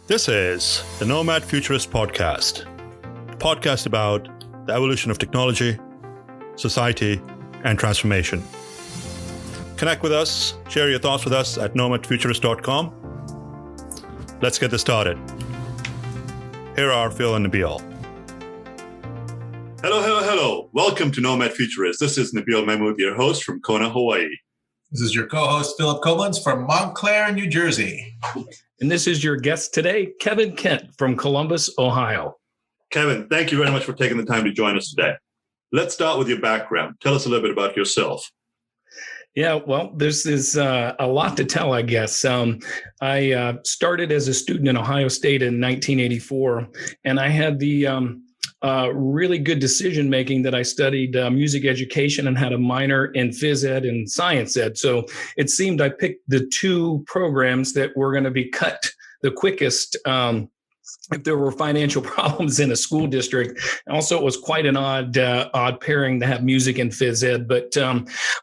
This is the Nomad Futurist podcast, a podcast about the evolution of technology, society, and transformation. Connect with us, share your thoughts with us at nomadfuturist.com. Let's get this started. Here are Phil and Nabil. Hello. Welcome to Nomad Futurist. This is Nabil Mahmood, your host from Kona, Hawaii. This is your co-host, Philip Koblenz from Montclair, New Jersey. And this is your guest today, Kevin Kent from Columbus, Ohio. Kevin, thank you very much for taking the time to join us today. Let's start with your background. Tell us a little bit about yourself. Yeah, well, this is a lot to tell, I guess. I started as a student in Ohio State in 1984, and I had the really good decision making that I studied music education and had a minor in phys ed and science ed. So it seemed I picked the two programs that were going to be cut the quickest if there were financial problems in a school district. Also, it was quite an odd pairing to have music and phys ed. But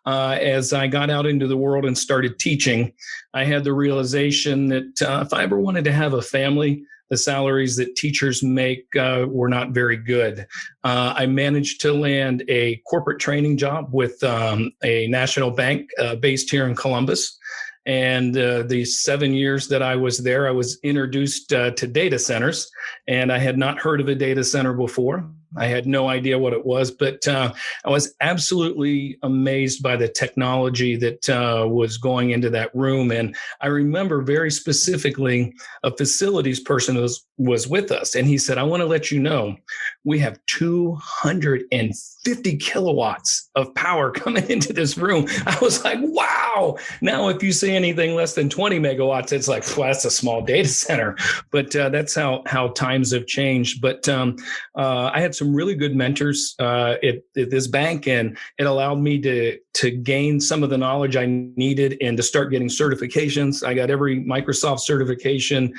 as I got out into the world and started teaching, I had the realization that if I ever wanted to have a family, the salaries that teachers make were not very good. I managed to land a corporate training job with a national bank based here in Columbus. And the 7 years that I was there, I was introduced to data centers, and I had not heard of a data center before. I had no idea what it was, but I was absolutely amazed by the technology that was going into that room. And I remember very specifically a facilities person was with us, and he said, "I want to let you know, we have 250 kilowatts of power coming into this room." I was like, wow. Now, if you say anything less than 20 megawatts, it's like, well, that's a small data center. But that's how times have changed. But I had some really good mentors at this bank, and it allowed me to gain some of the knowledge I needed and to start getting certifications. I got every Microsoft certification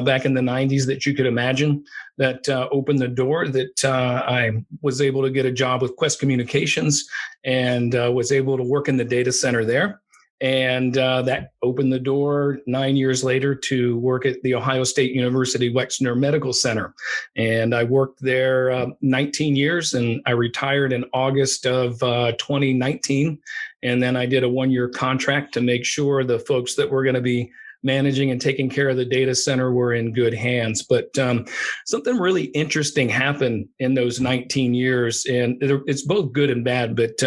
back in the 90s that you could imagine. That opened the door that I was able to get a job with Quest Communications and was able to work in the data center there. And that opened the door 9 years later to work at the Ohio State University Wexner Medical Center. And I worked there 19 years, and I retired in August of 2019. And then I did a 1-year contract to make sure the folks that were going to be managing and taking care of the data center were in good hands. But something really interesting happened in those 19 years, and it's both good and bad. But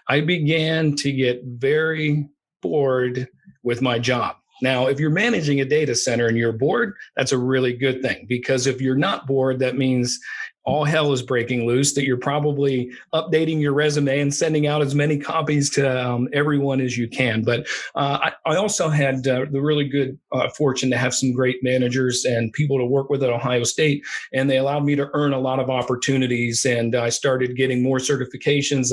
I began to get very bored with my job. Now, if you're managing a data center and you're bored, that's a really good thing, because if you're not bored, that means all hell is breaking loose, that you're probably updating your resume and sending out as many copies to everyone as you can. But I also had the really good fortune to have some great managers and people to work with at Ohio State, and they allowed me to earn a lot of opportunities, and I started getting more certifications.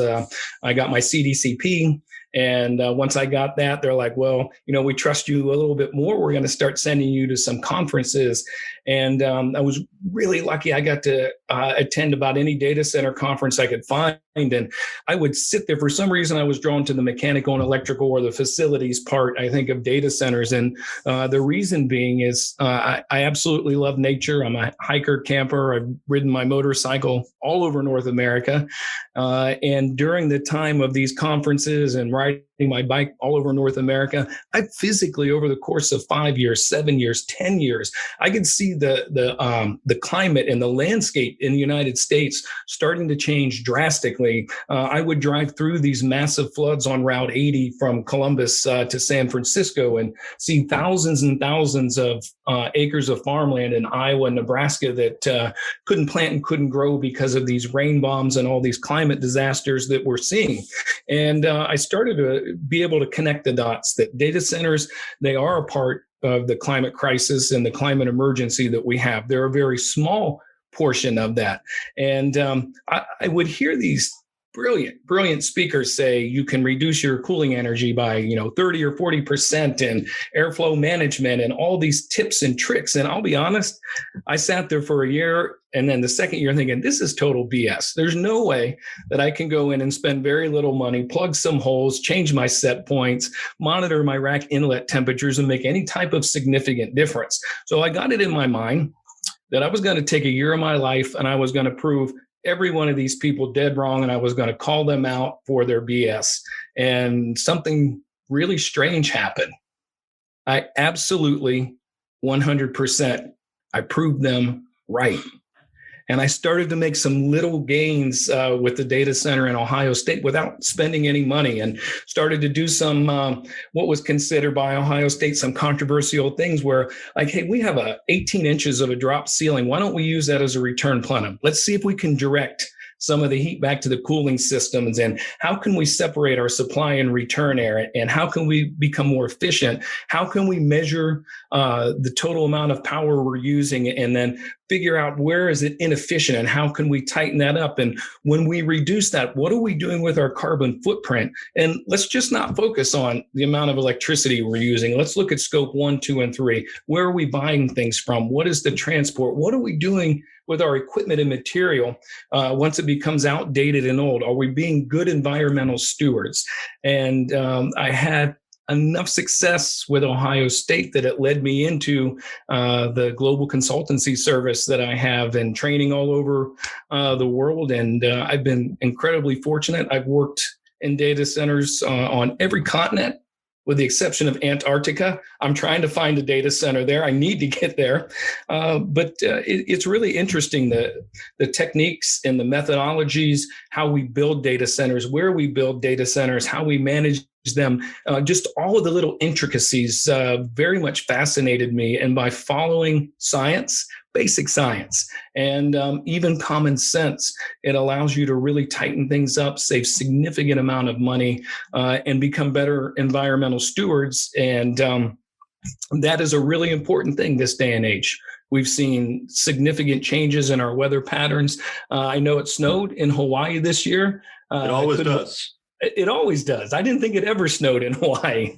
I got my CDCP. And once I got that, they're like, well, we trust you a little bit more. We're going to start sending you to some conferences. And I was really lucky. I got to attend about any data center conference I could find. And I would sit there. For some reason, I was drawn to the mechanical and electrical, or the facilities part, I think, of data centers. And the reason being is I absolutely love nature. I'm a hiker, camper. I've ridden my motorcycle all over North America. And during the time of these conferences and riding my bike all over North America, I physically, over the course of 5 years, 7 years, 10 years, I could see the climate and the landscape in the United States starting to change drastically. I would drive through these massive floods on Route 80 from Columbus to San Francisco and see thousands and thousands of acres of farmland in Iowa and Nebraska that couldn't plant and couldn't grow because of these rain bombs and all these climate disasters that we're seeing. And I started to be able to connect the dots that data centers, they are a part of the climate crisis and the climate emergency that we have. They're a very small portion of that. And I would hear these brilliant speakers say you can reduce your cooling energy by, 30 or 40% and airflow management and all these tips and tricks. And I'll be honest, I sat there for a year and then the second year thinking, this is total BS. There's no way that I can go in and spend very little money, plug some holes, change my set points, monitor my rack inlet temperatures and make any type of significant difference. So I got it in my mind that I was going to take a year of my life and I was going to prove every one of these people dead wrong, and I was going to call them out for their BS. And something really strange happened. I absolutely 100%, I proved them right. And I started to make some little gains with the data center in Ohio State without spending any money, and started to do some what was considered by Ohio State some controversial things where, like, hey, we have 18 inches of a drop ceiling. Why don't we use that as a return plenum? Let's see if we can direct some of the heat back to the cooling systems, and how can we separate our supply and return air, and how can we become more efficient? How can we measure the total amount of power we're using, and then figure out where is it inefficient and how can we tighten that up? And when we reduce that, what are we doing with our carbon footprint? And let's just not focus on the amount of electricity we're using. Let's look at scope 1, 2, and 3. Where are we buying things from? What is the transport? What are we doing with our equipment and material once it becomes outdated and old? Are we being good environmental stewards? And I had enough success with Ohio State that it led me into the global consultancy service that I have and training all over the world. And I've been incredibly fortunate. I've worked in data centers on every continent, with the exception of Antarctica. I'm trying to find a data center there. I need to get there. But it's really interesting, the techniques and the methodologies, how we build data centers, where we build data centers, how we manage them, just all of the little intricacies very much fascinated me. And by following science, basic science, and even common sense, it allows you to really tighten things up, save significant amount of money, and become better environmental stewards. And that is a really important thing this day and age. We've seen significant changes in our weather patterns. I know it snowed in Hawaii this year. It always does. It always does. I didn't think it ever snowed in Hawaii.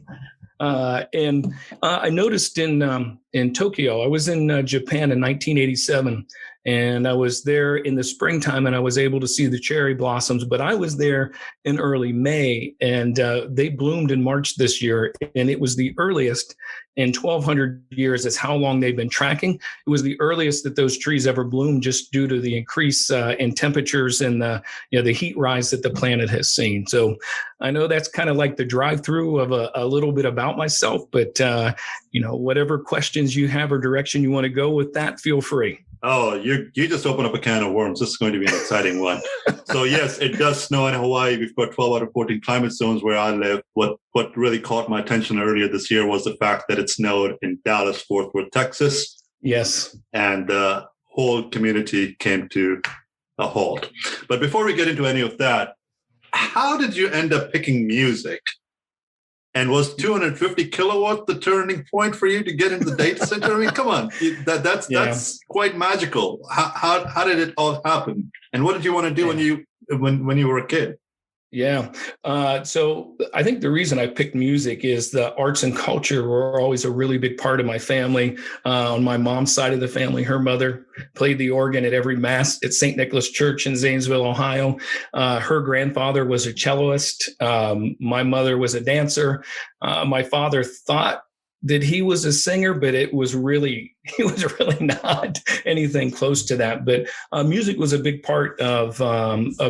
And I noticed in Tokyo, I was in Japan in 1987, and I was there in the springtime, and I was able to see the cherry blossoms. But I was there in early May, and they bloomed in March this year, and it was the earliest in 1,200 years. Is how long they've been tracking. It was the earliest that those trees ever bloomed, just due to the increase in temperatures and the heat rise that the planet has seen. So I know that's kind of like the drive-through of a little bit about myself, but whatever questions you have or direction you want to go with that, feel free. Oh, you just opened up a can of worms. This is going to be an exciting one. So yes, it does snow in Hawaii. We've got 12 out of 14 climate zones where I live. What really caught my attention earlier this year was the fact that it snowed in Dallas, Fort Worth, Texas. Yes. And the whole community came to a halt. But before we get into any of that, how did you end up picking music? And was 250 kilowatt the turning point for you to get into the data center? I mean, come on, that's quite magical. How did it all happen? And what did you want to do when you were a kid? Yeah. So I think the reason I picked music is the arts and culture were always a really big part of my family. On my mom's side of the family, her mother played the organ at every mass at St. Nicholas Church in Zanesville, Ohio. Her grandfather was a celloist. My mother was a dancer. My father thought that he was a singer, but he was really not anything close to that. But music was a big part of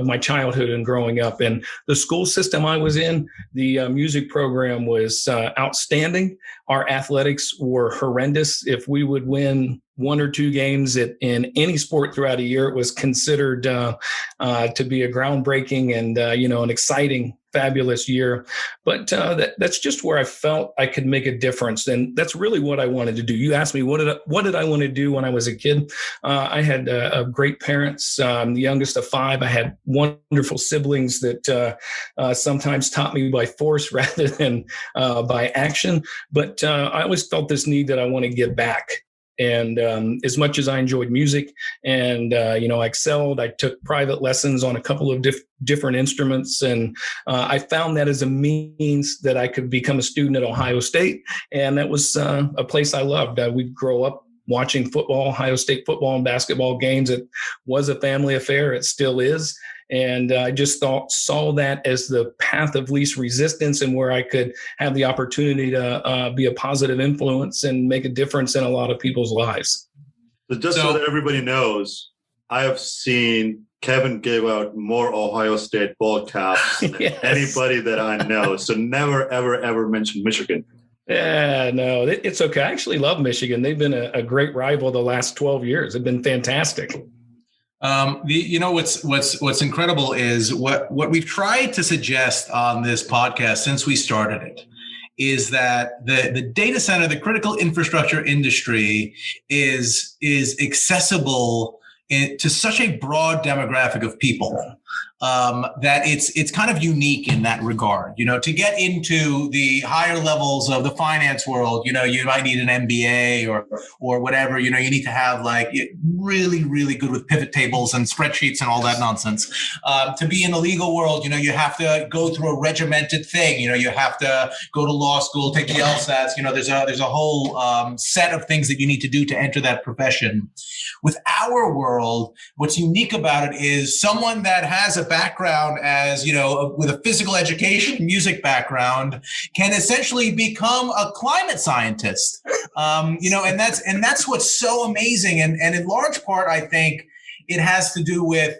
my childhood and growing up. And the school system I was in, the music program was outstanding. Our athletics were horrendous. If we would win 1 or 2 games in any sport throughout a year, it was considered to be a groundbreaking and an exciting, fabulous year. But that's just where I felt I could make a difference, and that's really what I wanted to do. You asked me what did I want to do when I was a kid. I had great parents. I'm the youngest of 5. I had wonderful siblings that sometimes taught me by force rather than by action. But I always felt this need that I want to give back. And as much as I enjoyed music and, I excelled, I took private lessons on a couple of different instruments. And I found that as a means that I could become a student at Ohio State. And that was a place I loved. We'd grow up watching football, Ohio State football and basketball games. It was a family affair. It still is. And I just saw that as the path of least resistance and where I could have the opportunity to be a positive influence and make a difference in a lot of people's lives. So just so that everybody knows, I have seen Kevin give out more Ohio State ball caps than anybody that I know. So never, ever, ever mention Michigan. Yeah, no, it's okay. I actually love Michigan. They've been a great rival the last 12 years. They've been fantastic. What's incredible is what we've tried to suggest on this podcast since we started it is that the data center, the critical infrastructure industry is accessible to such a broad demographic of people that it's kind of unique in that regard. To get into the higher levels of the finance world, you might need an MBA or whatever. You need to have like really, really good with pivot tables and spreadsheets and all that nonsense. To be in the legal world, you have to go through a regimented thing. You have to go to law school, take the LSATs. There's a whole set of things that you need to do to enter that profession. With our world, what's unique about it is someone that has a background as, with a physical education, music background, can essentially become a climate scientist. And that's what's so amazing. And in large part, I think it has to do with,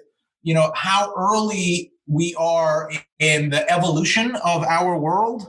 how early we are in the evolution of our world.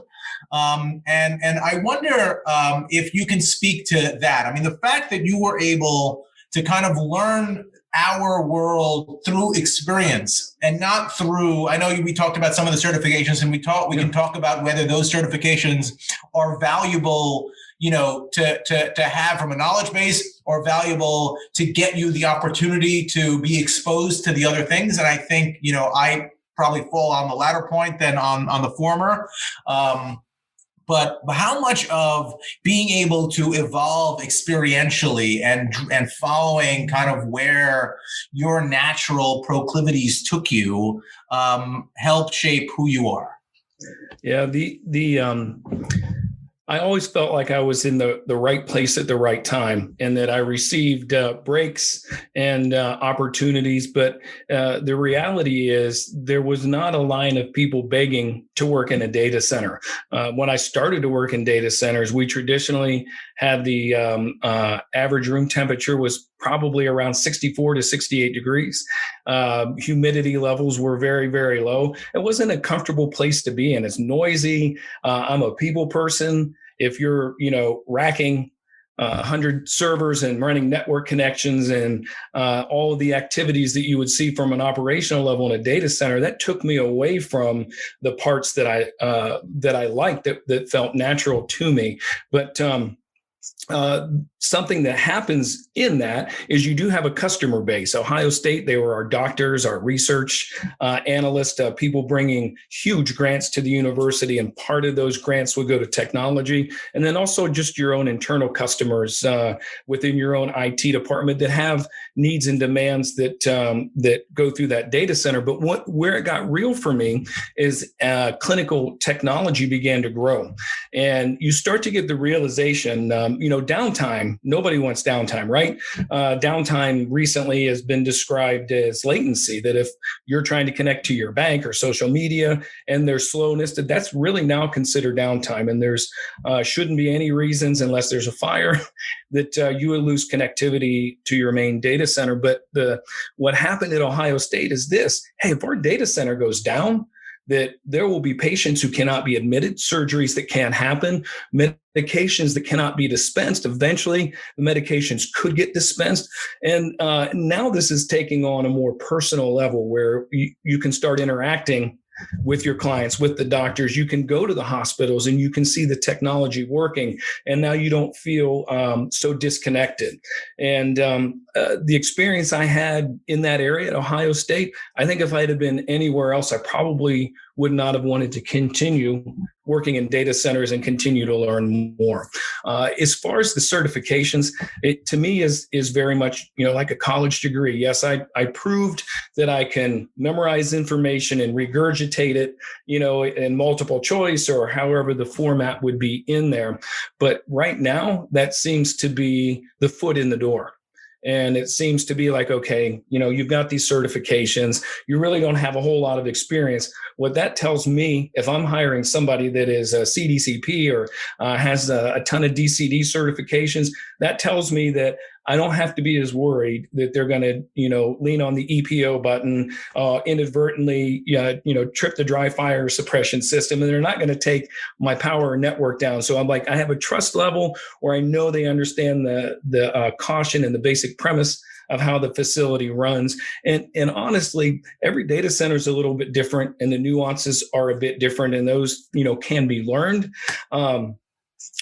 And I wonder if you can speak to that. I mean, the fact that you were able to kind of learn our world through experience and not through, I know we talked about some of the certifications and we can talk about whether those certifications are valuable, to have from a knowledge base or valuable to get you the opportunity to be exposed to the other things. And I think, I probably fall on the latter point than on the former. But how much of being able to evolve experientially and following kind of where your natural proclivities took you helped shape who you are? Yeah, I always felt like I was in the right place at the right time and that I received breaks and opportunities. But the reality is there was not a line of people begging to work in a data center. When I started to work in data centers, we traditionally had the average room temperature was probably around 64 to 68 degrees. Humidity levels were very, very low. It wasn't a comfortable place to be in. It's noisy. I'm a people person. If you're, racking 100 servers and running network connections and all of the activities that you would see from an operational level in a data center, that took me away from the parts that I liked that felt natural to me. But something that happens in that is you do have a customer base. Ohio State, they were our doctors, our research analysts, people bringing huge grants to the university, and part of those grants would go to technology, and then also just your own internal customers within your own IT department that have needs and demands that go through that data center. But where it got real for me is clinical technology began to grow, and you start to get the realization, downtime. Nobody wants downtime, right? Downtime recently has been described as latency, that if you're trying to connect to your bank or social media and there's slowness, that's really now considered downtime. And there's shouldn't be any reasons, unless there's a fire, that you would lose connectivity to your main data center. But what happened at Ohio State is this: hey, if our data center goes down, that there will be patients who cannot be admitted, surgeries that can't happen, medications that cannot be dispensed. Eventually, the medications could get dispensed. And now this is taking on a more personal level where you can start interacting with your clients, with the doctors. You can go to the hospitals and you can see the technology working. And now you don't feel so disconnected. And the experience I had in that area at Ohio State, I think if I'd have been anywhere else, I probably would not have wanted to continue working in data centers and continue to learn more. As far as the certifications, it to me is very much, like a college degree. Yes, I proved that I can memorize information and regurgitate it, in multiple choice or however the format would be in there. But right now, that seems to be the foot in the door. And it seems to be like, okay, you've got these certifications. You really don't have a whole lot of experience. What that tells me, if I'm hiring somebody that is a CDCP or has a ton of DCD certifications, that tells me that I don't have to be as worried that they're going to, lean on the EPO button, inadvertently, trip the dry fire suppression system, and they're not going to take my power network down. So I'm like, I have a trust level where I know they understand the caution and the basic premise of how the facility runs. And honestly, every data center is a little bit different, and the nuances are a bit different, and those, can be learned.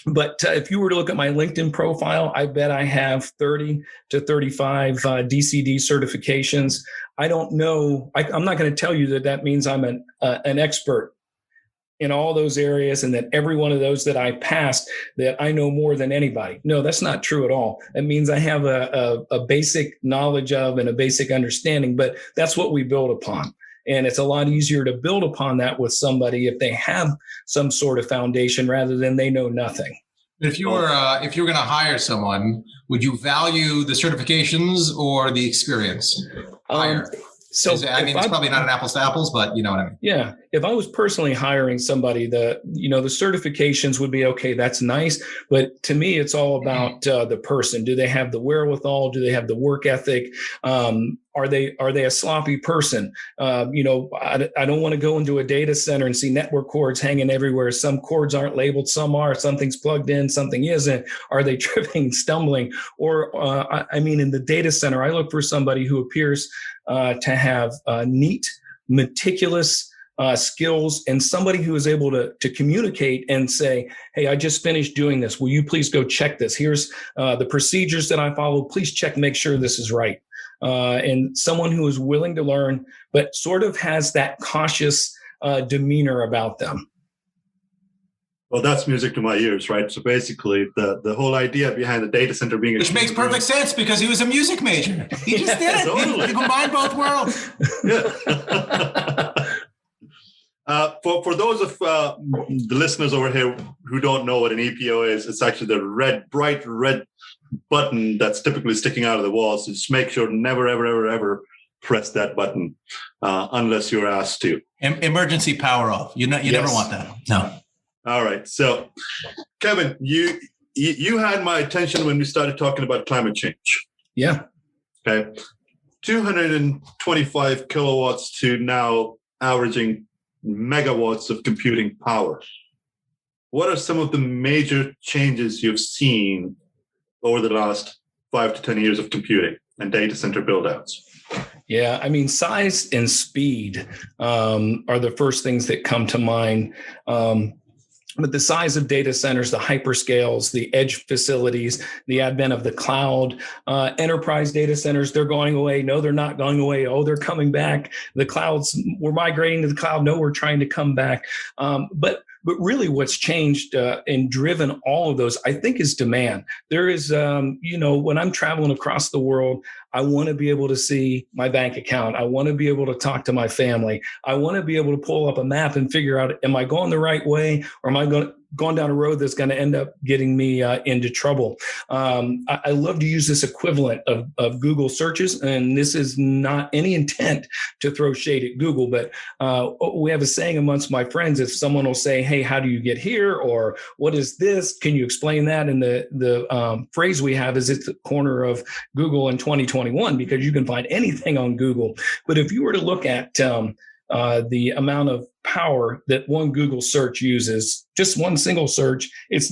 But if you were to look at my LinkedIn profile, I bet I have 30 to 35 DCD certifications. I don't know. I'm not going to tell you that means I'm an expert in all those areas and that every one of those that I passed, that I know more than anybody. No, that's not true at all. It means I have a basic knowledge of and a basic understanding, but that's what we build upon. And it's a lot easier to build upon that with somebody if they have some sort of foundation rather than they know nothing. If you were going to hire someone, would you value the certifications or the experience higher? It's probably not an apples to apples, but you know what I mean. Yeah. If I was personally hiring somebody, the certifications would be okay. That's nice. But to me, it's all about the person. Do they have the wherewithal? Do they have the work ethic? Are they a sloppy person? I don't want to go into a data center and see network cords hanging everywhere. Some cords aren't labeled, some are. Something's plugged in, something isn't. Are they tripping, stumbling? Or in the data center, I look for somebody who appears to have neat, meticulous skills, and somebody who is able to communicate and say, hey, I just finished doing this. Will you please go check this? Here's the procedures that I follow. Please check, make sure this is right. And someone who is willing to learn, but sort of has that cautious demeanor about them. Well, that's music to my ears, right? So basically, the whole idea behind the data center being which makes perfect sense because he was a music major. He just did it. Totally. He combined both worlds. Yeah. For those of the listeners over here who don't know what an EPO is, it's actually the bright red button that's typically sticking out of the wall. So just make sure never, ever, ever, ever press that button unless you're asked to. Emergency power off. You never want that. No. All right. So, Kevin, you had my attention when we started talking about climate change. Yeah. Okay. 225 kilowatts to now averaging megawatts of computing power. What are some of the major changes you've seen over the last 5 to 10 years of computing and data center build-outs? Yeah, size and speed are the first things that come to mind. But the size of data centers, the hyperscales, the edge facilities, the advent of the cloud, enterprise data centers, they're going away. No, they're not going away. Oh, they're coming back. The clouds, we're migrating to the cloud. No, we're trying to come back. But really what's changed and driven all of those, I think, is demand. There is, when I'm traveling across the world, I want to be able to see my bank account. I want to be able to talk to my family. I want to be able to pull up a map and figure out, am I going the right way, or am I going down a road that's going to end up getting me into trouble? I love to use this equivalent of Google searches, and this is not any intent to throw shade at Google, but we have a saying amongst my friends: if someone will say, hey, how do you get here? Or what is this? Can you explain that? And the phrase we have is it's the corner of Google in 2021, because you can find anything on Google. But if you were to look at the amount of power that one Google search uses, just one single search, it's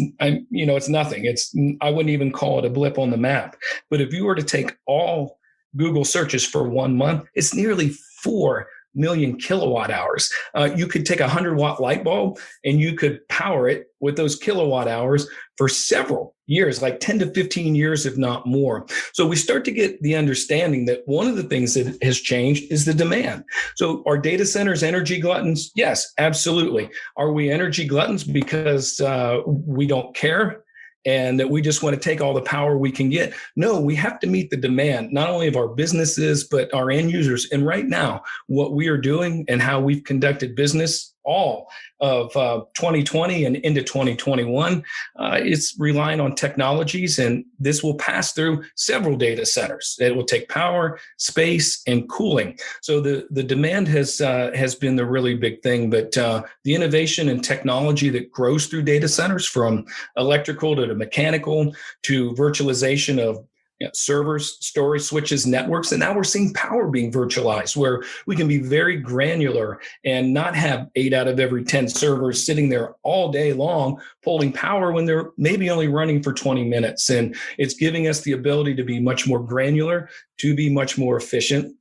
nothing. I wouldn't even call it a blip on the map. But if you were to take all Google searches for 1 month, it's nearly 4 million kilowatt hours. You could take a 100-watt light bulb and you could power it with those kilowatt hours for several years, like 10 to 15 years, if not more. So we start to get the understanding that one of the things that has changed is the demand. So are data centers energy gluttons? Yes, absolutely. Are we energy gluttons because we don't care and that we just want to take all the power we can get? No, we have to meet the demand, not only of our businesses, but our end users. And right now, what we are doing and how we've conducted business all of 2020 and into 2021, it's relying on technologies, and this will pass through several data centers. It will take power, space, and cooling. So the demand has been the really big thing, but the innovation and technology that grows through data centers, from electrical to the mechanical to virtualization of servers, storage switches, networks. And now we're seeing power being virtualized, where we can be very granular and not have 8 out of every 10 servers sitting there all day long pulling power when they're maybe only running for 20 minutes. And it's giving us the ability to be much more granular, to be much more efficient,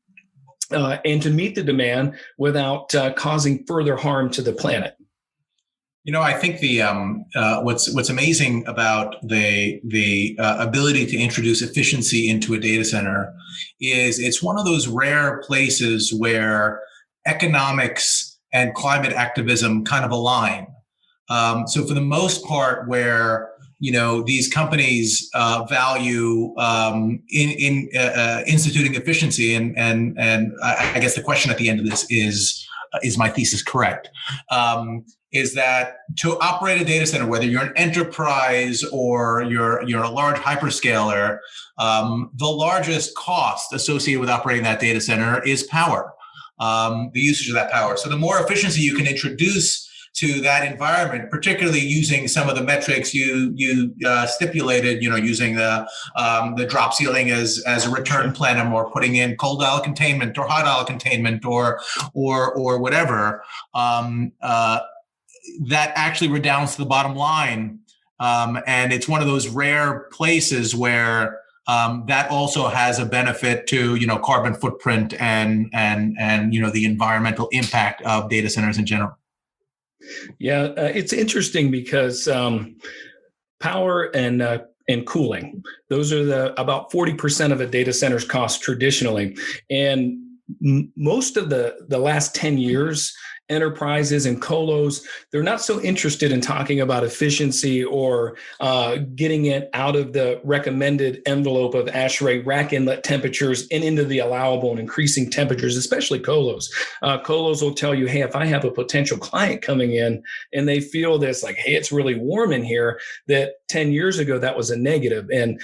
and to meet the demand without causing further harm to the planet. I think the what's amazing about the ability to introduce efficiency into a data center is it's one of those rare places where economics and climate activism kind of align. So for the most part, where these companies value in instituting efficiency, and I guess the question at the end of this is my thesis correct? Is that to operate a data center, whether you're an enterprise or you're a large hyperscaler, the largest cost associated with operating that data center is power, the usage of that power. So the more efficiency you can introduce to that environment, particularly using some of the metrics you stipulated, using the drop ceiling as a return plenum, or putting in cold aisle containment or hot aisle containment or whatever, that actually redounds to the bottom line. And it's one of those rare places where that also has a benefit to, carbon footprint and the environmental impact of data centers in general. Yeah, it's interesting because power and cooling, those are about 40% of a data center's cost traditionally. And most of the last 10 years, enterprises and colos, they're not so interested in talking about efficiency or getting it out of the recommended envelope of ASHRAE rack inlet temperatures and into the allowable and increasing temperatures, especially colos. Colos will tell you, hey, if I have a potential client coming in and they feel this, like, hey, it's really warm in here, that 10 years ago, that was a negative. And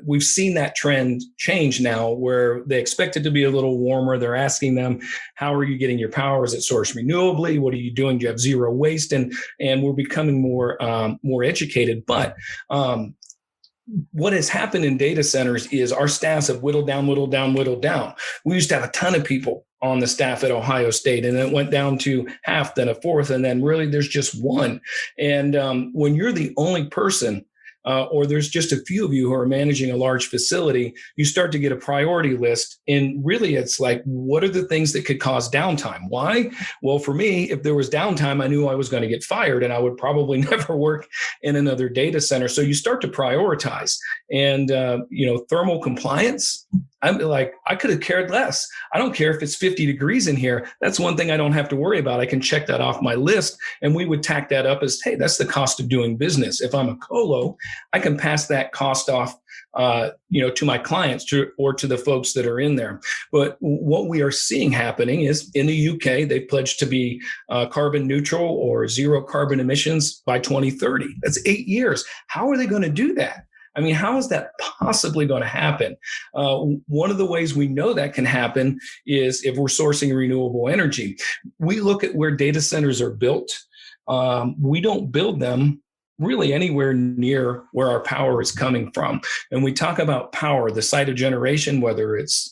we've seen that trend change now, where they expect it to be a little warmer. They're asking them, how are you getting your power? Is it sourced renewably? What are you doing? Do you have zero waste? And we're becoming more educated. But what has happened in data centers is our staffs have whittled down. We used to have a ton of people on the staff at Ohio State, and it went down to half, then a fourth, and then really there's just one. And when you're the only person, or there's just a few of you who are managing a large facility, you start to get a priority list. And really, it's like, what are the things that could cause downtime? Why? Well, for me, if there was downtime, I knew I was going to get fired and I would probably never work in another data center. So you start to prioritize. And, thermal compliance, I'm like, I could have cared less. I don't care if it's 50 degrees in here. That's one thing I don't have to worry about. I can check that off my list. And we would tack that up as, hey, that's the cost of doing business. If I'm a colo, I can pass that cost off, to my clients or to the folks that are in there. But what we are seeing happening is in the UK, they pledged to be carbon neutral or zero carbon emissions by 2030. That's 8 years. How are they going to do that? I mean, how is that possibly going to happen? One of the ways we know that can happen is if we're sourcing renewable energy. We look at where data centers are built. We don't build them really anywhere near where our power is coming from. And we talk about power, the site of generation, whether it's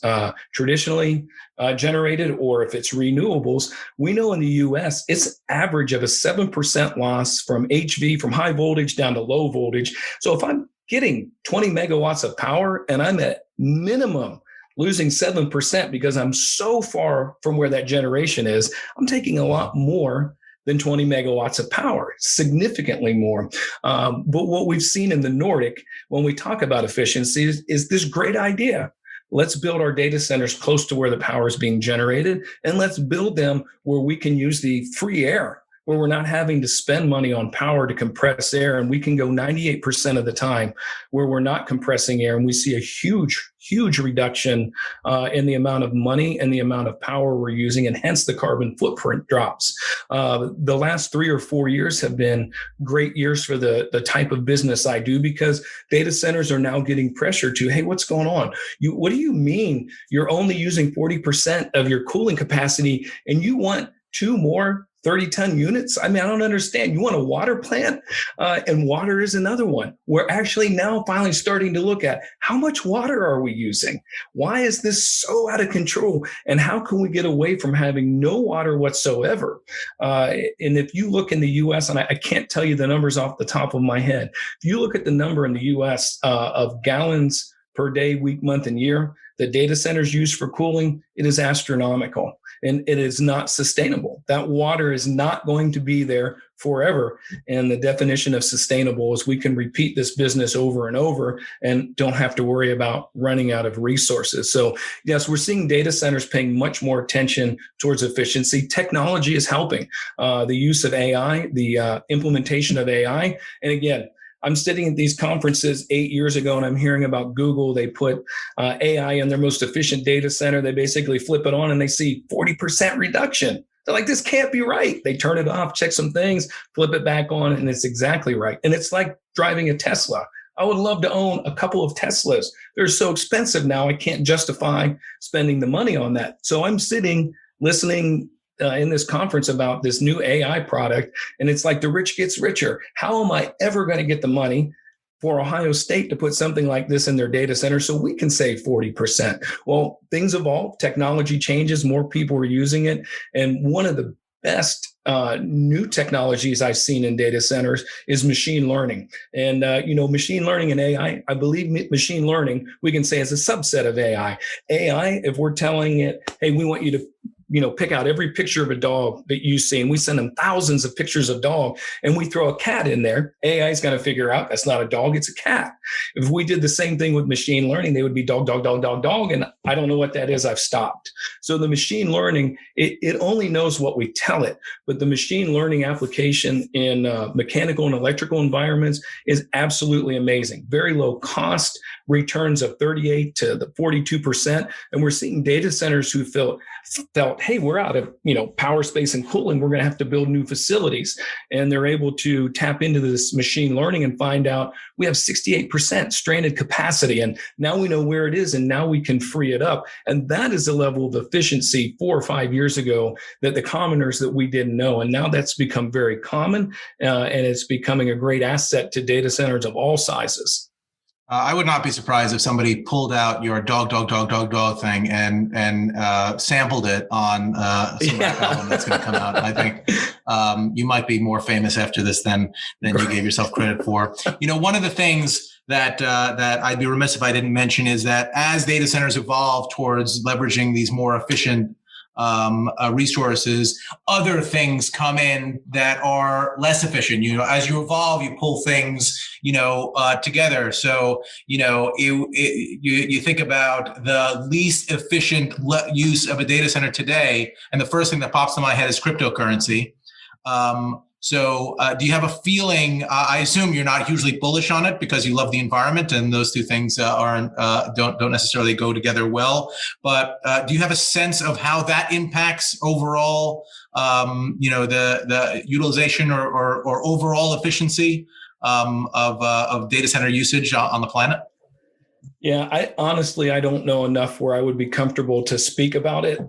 traditionally generated or if it's renewables. We know in the US, it's average of a 7% loss from HV, from high voltage down to low voltage. So if I'm getting 20 megawatts of power and I'm at minimum losing 7% because I'm so far from where that generation is. I'm taking a lot more than 20 megawatts of power, significantly more. But what we've seen in the Nordic, when we talk about efficiency, is this great idea. Let's build our data centers close to where the power is being generated, and let's build them where we can use the free air, where we're not having to spend money on power to compress air, and we can go 98% of the time where we're not compressing air, and we see a huge reduction in the amount of money and the amount of power we're using, and hence the carbon footprint drops. The last 3 or 4 years have been great years for the type of business I do, because data centers are now getting pressure to, hey, what's going on? What do you mean you're only using 40% of your cooling capacity and you want 2 more 30-ton units? I mean, I don't understand. You want a water plant? And water is another one. We're actually now finally starting to look at how much water are we using? Why is this so out of control? And how can we get away from having no water whatsoever? And if you look in the U.S., and I can't tell you the numbers off the top of my head, if you look at the number in the U.S. Of gallons per day, week, month, and year that data centers use for cooling, it is astronomical. And it is not sustainable. That water is not going to be there forever. And the definition of sustainable is we can repeat this business over and over and don't have to worry about running out of resources. So yes, we're seeing data centers paying much more attention towards efficiency. Technology is helping. The use of AI, the implementation of AI. And again, I'm sitting at these conferences 8 years ago and I'm hearing about Google. They put AI in their most efficient data center. They basically flip it on and they see 40% reduction. They're like, this can't be right. They turn it off, check some things, flip it back on, and it's exactly right. And it's like driving a Tesla. I would love to own a couple of Teslas. They're so expensive now, I can't justify spending the money on that. So I'm sitting, listening in this conference about this new AI product, and it's like the rich gets richer. How am I ever going to get the money for Ohio State to put something like this in their data center so we can save 40%? Well, things evolve, technology changes, more people are using it. And one of the best new technologies I've seen in data centers is machine learning. And, machine learning and AI, I believe machine learning, we can say is a subset of AI. AI, if we're telling it, hey, we want you to pick out every picture of a dog that you see, and we send them thousands of pictures of dog, and we throw a cat in there, AI is going to figure out that's not a dog, it's a cat. If we did the same thing with machine learning, they would be dog, dog, dog, dog, dog, and I don't know what that is, I've stopped. So the machine learning, it only knows what we tell it, but the machine learning application in mechanical and electrical environments is absolutely amazing. Very low cost, returns of 38 to the 42%. And we're seeing data centers who felt, hey, we're out of power, space, and cooling. We're going to have to build new facilities. And they're able to tap into this machine learning and find out we have 68% stranded capacity. And now we know where it is, and now we can free it up. And that is a level of efficiency 4 or 5 years ago that the commoners that we didn't know. And now that's become very common, and it's becoming a great asset to data centers of all sizes. I would not be surprised if somebody pulled out your dog thing and sampled it on some rap album that's going to come out. I think you might be more famous after this than you gave yourself credit for. One of the things that I'd be remiss if I didn't mention is that as data centers evolve towards leveraging these more efficient resources, other things come in that are less efficient. As you evolve, you pull things, together. So, you think about the least efficient use of a data center today, and the first thing that pops to my head is cryptocurrency. So do you have a feeling, I assume you're not hugely bullish on it because you love the environment, and those two things don't necessarily go together well, but do you have a sense of how that impacts overall, the utilization or overall efficiency of data center usage on the planet? Yeah, I don't know enough where I would be comfortable to speak about it.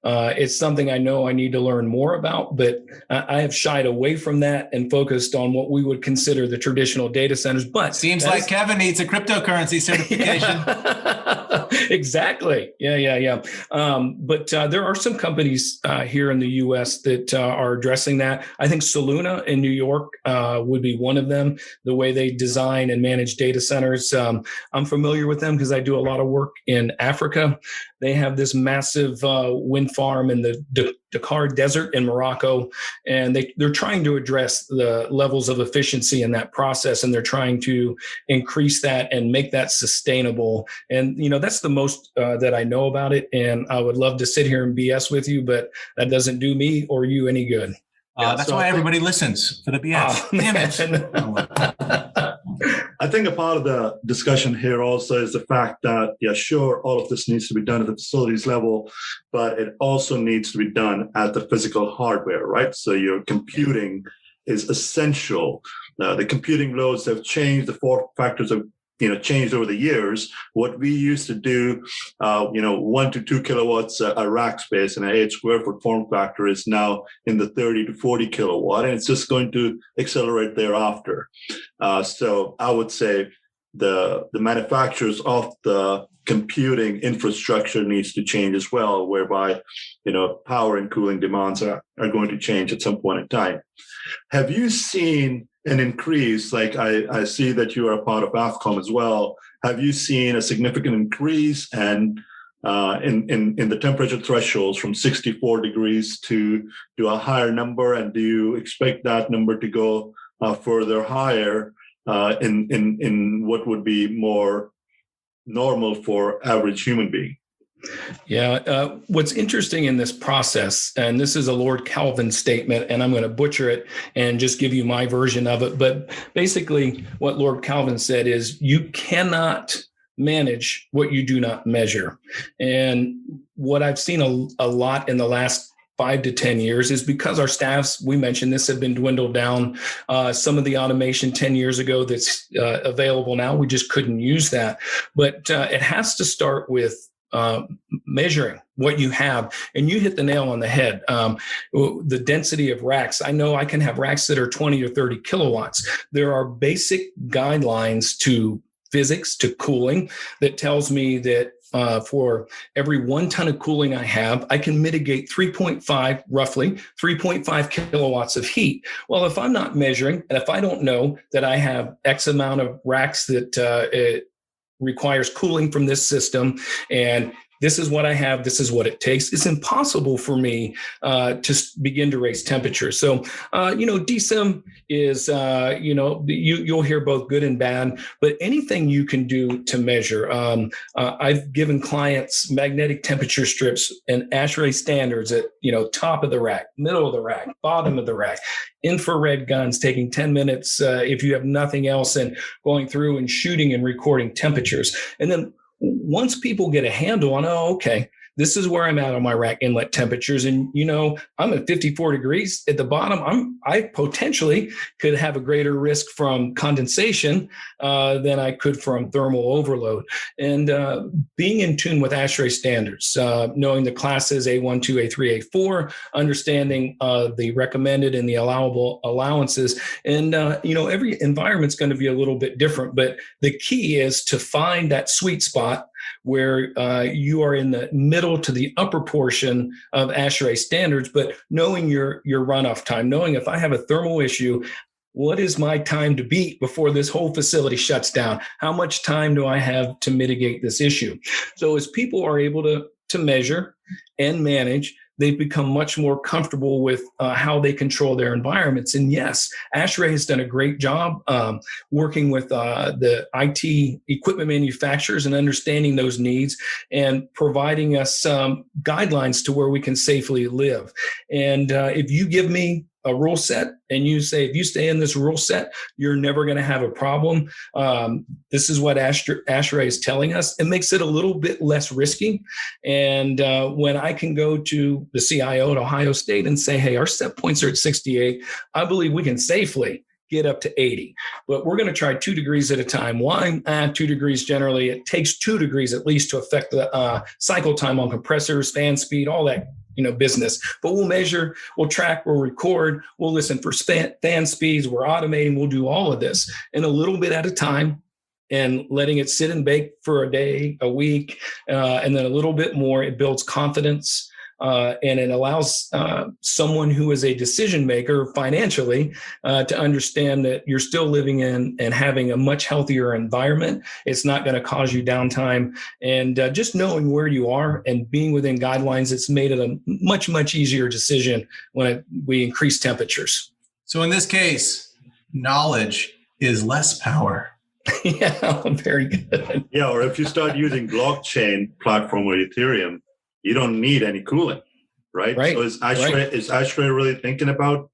It's something I know I need to learn more about, but I have shied away from that and focused on what we would consider the traditional data centers. But seems like Kevin needs a cryptocurrency certification. Exactly. Yeah. But there are some companies here in the U.S. that are addressing that. I think Soluna in New York would be one of them. The way they design and manage data centers, I'm familiar with them because I do a lot of work in Africa. They have this massive wind farm in the Dakar Desert in Morocco, and they're trying to address the levels of efficiency in that process, and they're trying to increase that and make that sustainable. And that's the most that I know about it. And I would love to sit here and BS with you, but that doesn't do me or you any good. That's why everybody listens, for the BS. Damn it. I think a part of the discussion here also is the fact that, sure, all of this needs to be done at the facilities level, but it also needs to be done at the physical hardware, right? So your computing is essential. The computing loads have changed. The form factors have changed over the years. What we used to do, 1 to 2 kilowatts a rack space in an 8 square foot form factor is now in the 30 to 40 kilowatt, and it's just going to accelerate thereafter. So I would say the manufacturers of the computing infrastructure needs to change as well, whereby power and cooling demands are going to change at some point in time. Have you seen an increase, like I see that you are a part of AFCOM as well? Have you seen a significant increase in the temperature thresholds from 64 degrees to a higher number? And do you expect that number to go further higher in what would be more normal for average human being? Yeah. What's interesting in this process, and this is a Lord Kelvin statement, and I'm going to butcher it and just give you my version of it. But basically, what Lord Kelvin said is you cannot manage what you do not measure. And what I've seen a lot in the last 5 to 10 years is because our staffs, we mentioned this, have been dwindled down. Some of the automation 10 years ago that's available now, we just couldn't use that. But it has to start with measuring what you have. And you hit the nail on the head. The density of racks. I know I can have racks that are 20 or 30 kilowatts. There are basic guidelines to physics, to cooling, that tells me that for every 1 ton of cooling I have, I can mitigate 3.5 kilowatts of heat. Well, if I'm not measuring, and if I don't know that I have X amount of racks that it requires cooling from this system, and this is what I have, this is what it takes, it's impossible for me to begin to raise temperature. So, DSIM is, you'll hear both good and bad, but anything you can do to measure. I've given clients magnetic temperature strips and ASHRAE standards at, top of the rack, middle of the rack, bottom of the rack, infrared guns taking 10 minutes if you have nothing else, and going through and shooting and recording temperatures. And then once people get a handle on, okay, this is where I'm at on my rack inlet temperatures. And, I'm at 54 degrees at the bottom. I potentially could have a greater risk from condensation than I could from thermal overload. And being in tune with ASHRAE standards, knowing the classes A1, 2, A3, A4, understanding the recommended and the allowable allowances. And, every environment's going to be a little bit different. But the key is to find that sweet spot where you are in the middle to the upper portion of ASHRAE standards, but knowing your runoff time, knowing if I have a thermal issue, what is my time to beat before this whole facility shuts down? How much time do I have to mitigate this issue? So as people are able to measure and manage, they've become much more comfortable with how they control their environments. And yes, ASHRAE has done a great job working with the IT equipment manufacturers and understanding those needs and providing us some guidelines to where we can safely live. And if you give me a rule set and you say, if you stay in this rule set, you're never going to have a problem. This is what ASHRAE is telling us. It makes it a little bit less risky. And when I can go to the CIO at Ohio State and say, hey, our set points are at 68, I believe we can safely get up to 80. But we're going to try 2 degrees at a time. Why? 2 degrees generally. It takes 2 degrees at least to affect the cycle time on compressors, fan speed, all that business. But we'll measure, we'll track, we'll record, we'll listen for fan speeds, we're automating, we'll do all of this. And a little bit at a time, and letting it sit and bake for a day, a week, and then a little bit more. It builds confidence. And it allows someone who is a decision maker financially to understand that you're still living in and having a much healthier environment. It's not going to cause you downtime. And just knowing where you are and being within guidelines, it's made it a much, much easier decision when we increase temperatures. So in this case, knowledge is less power. Yeah, very good. Yeah, or if you start using blockchain platform or Ethereum, you don't need any cooling, right? So is ASHRAE really thinking about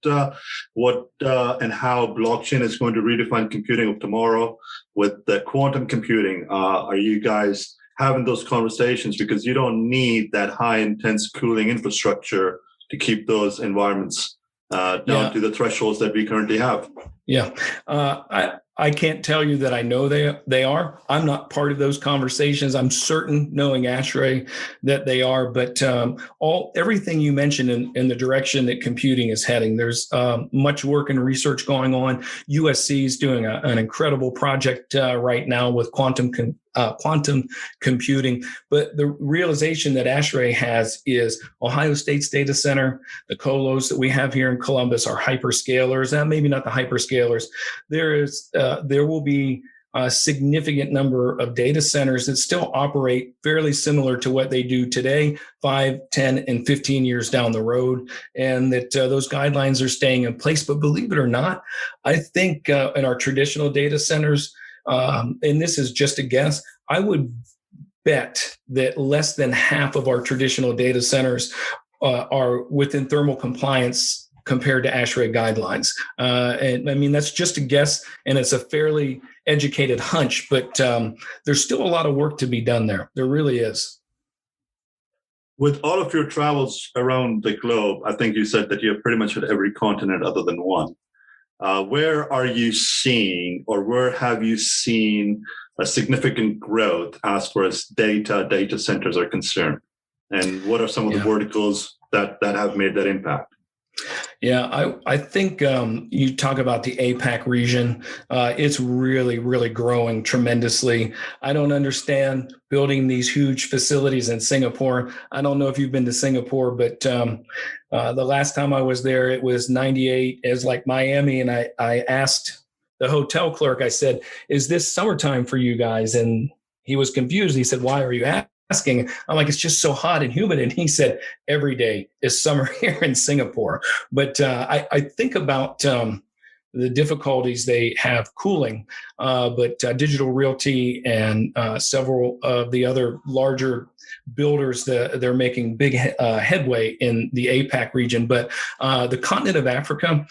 what and how blockchain is going to redefine computing of tomorrow with the quantum computing? Are you guys having those conversations? Because you don't need that high intense cooling infrastructure to keep those environments down to the thresholds that we currently have. Yeah. I can't tell you that I know they are. I'm not part of those conversations. I'm certain, knowing ASHRAE, that they are. But everything you mentioned in the direction that computing is heading, there's much work and research going on. USC is doing an incredible project right now with quantum computing. But the realization that ASHRAE has is Ohio State's data center, the colos that we have here in Columbus are hyperscalers. Maybe not the hyperscalers. There will be a significant number of data centers that still operate fairly similar to what they do today, 5, 10, and 15 years down the road, and that those guidelines are staying in place. But believe it or not, I think in our traditional data centers, and this is just a guess, I would bet that less than half of our traditional data centers are within thermal compliance compared to ASHRAE guidelines. And I mean, that's just a guess, and it's a fairly educated hunch, but there's still a lot of work to be done there. There really is. With all of your travels around the globe, I think you said that you're pretty much at every continent other than one. Where are you seeing, or where have you seen a significant growth as far as data centers are concerned? And what are some of the verticals that have made that impact? Yeah, I think you talk about the APAC region. It's really, really growing tremendously. I don't understand building these huge facilities in Singapore. I don't know if you've been to Singapore, but the last time I was there, it was 98 as like Miami. And I asked the hotel clerk, I said, is this summertime for you guys? And he was confused. He said, why are you asking? I'm like, it's just so hot and humid. And he said, every day is summer here in Singapore. But I think about the difficulties they have cooling, but Digital Realty and several of the other larger builders, they're making big headway in the APAC region. But the continent of Africa,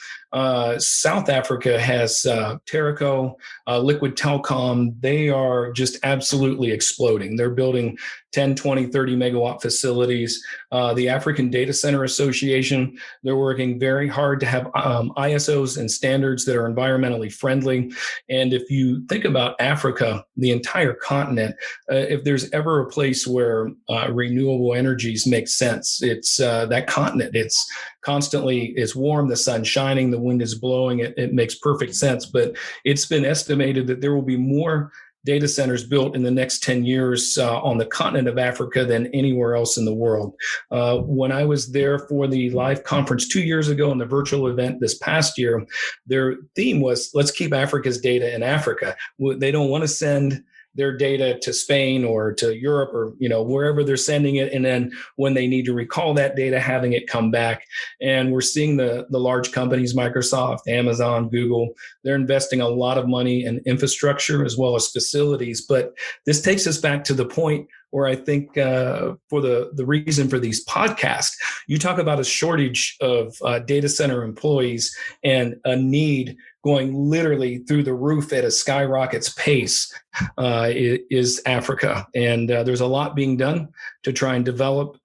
South Africa has Terraco, Liquid Telecom. They are just absolutely exploding. They're building 10, 20, 30 megawatt facilities. The African Data Center Association, they're working very hard to have ISOs and standards that are environmentally friendly. And if you think about Africa, the entire continent, if there's ever a place where renewable energies make sense, it's that continent. It's constantly, it's warm, the sun's shining, the wind is blowing, it makes perfect sense. But it's been estimated that there will be more data centers built in the next 10 years on the continent of Africa than anywhere else in the world. When I was there for the live conference 2 years ago and the virtual event this past year, their theme was, let's keep Africa's data in Africa. They don't want to send their data to Spain or to Europe or, wherever they're sending it. And then when they need to recall that data, having it come back. And we're seeing the large companies, Microsoft, Amazon, Google, they're investing a lot of money in infrastructure as well as facilities. But this takes us back to the point where I think for the reason for these podcasts, you talk about a shortage of data center employees and a need going literally through the roof at a skyrocket's pace is Africa. And there's a lot being done to try and develop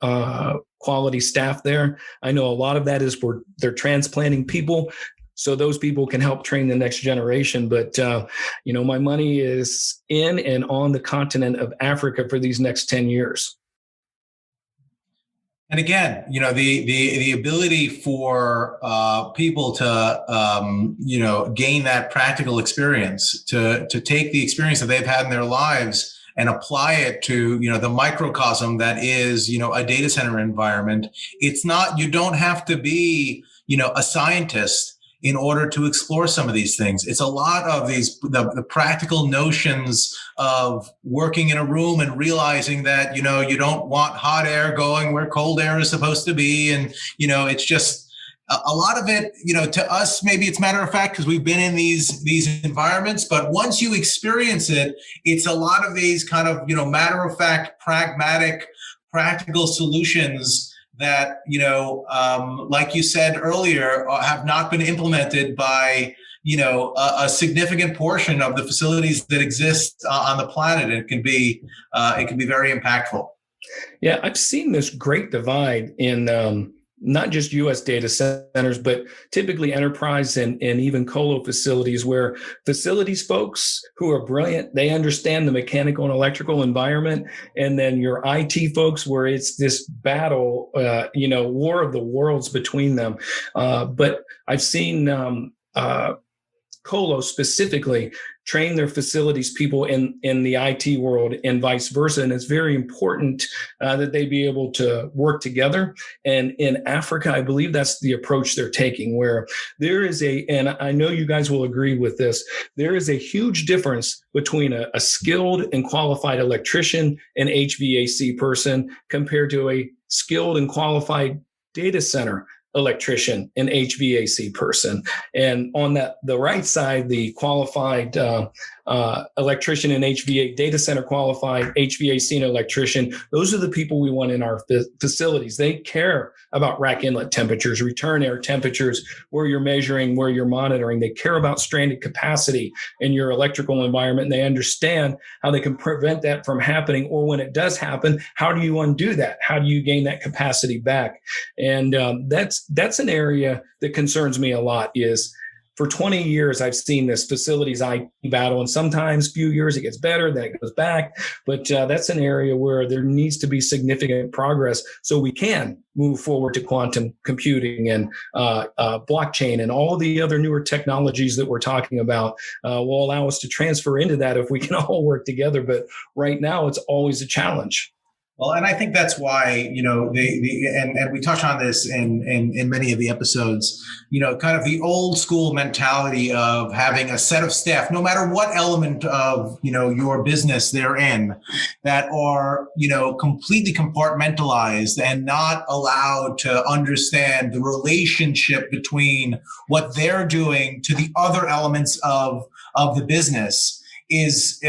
quality staff there. I know a lot of that is where they're transplanting people, so those people can help train the next generation. But, my money is in and on the continent of Africa for these next 10 years. And again, the ability for people to gain that practical experience, to take the experience that they've had in their lives and apply it to the microcosm that is a data center environment. It's not, you don't have to be a scientist in order to explore some of these things. It's a lot of the practical notions of working in a room and realizing that, you don't want hot air going where cold air is supposed to be. And, it's just a lot of it, to us, maybe it's matter of fact because we've been in these environments, but once you experience it, it's a lot of these kind of, matter of fact, pragmatic, practical solutions that, like you said earlier, have not been implemented by, a significant portion of the facilities that exist on the planet. It can be very impactful. Yeah, I've seen this great divide in not just U.S. data centers, but typically enterprise and even colo facilities, where facilities folks who are brilliant, they understand the mechanical and electrical environment. And then your IT folks, where it's this battle, war of the worlds between them. But I've seen colo specifically train their facilities people in the IT world and vice versa. And it's very important that they be able to work together. And in Africa, I believe that's the approach they're taking, where there is and I know you guys will agree with this, there is a huge difference between a skilled and qualified electrician and HVAC person compared to a skilled and qualified data center electrician and HVAC person. And on the right side, the qualified electrician and data center qualified HVAC and electrician, those are the people we want in our facilities. They care about rack inlet temperatures, return air temperatures, where you're measuring, where you're monitoring. They care about stranded capacity in your electrical environment. And they understand how they can prevent that from happening. Or when it does happen, how do you undo that? How do you gain that capacity back? And that's an area that concerns me a lot. Is for 20 years, I've seen this facilities IT battle, and sometimes few years it gets better, then it goes back. But that's an area where there needs to be significant progress so we can move forward to quantum computing and blockchain and all the other newer technologies that we're talking about will allow us to transfer into that if we can all work together. But right now, it's always a challenge. Well, and I think that's why, and we touch on this in many of the episodes, kind of the old school mentality of having a set of staff, no matter what element of, your business they're in, that are, completely compartmentalized and not allowed to understand the relationship between what they're doing to the other elements of the business. It's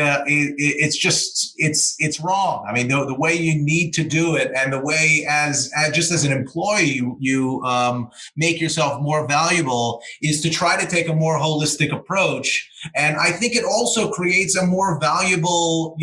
wrong. I mean, the way you need to do it, and the way as an employee you make yourself more valuable, is to try to take a more holistic approach. And I think it also creates a more valuable,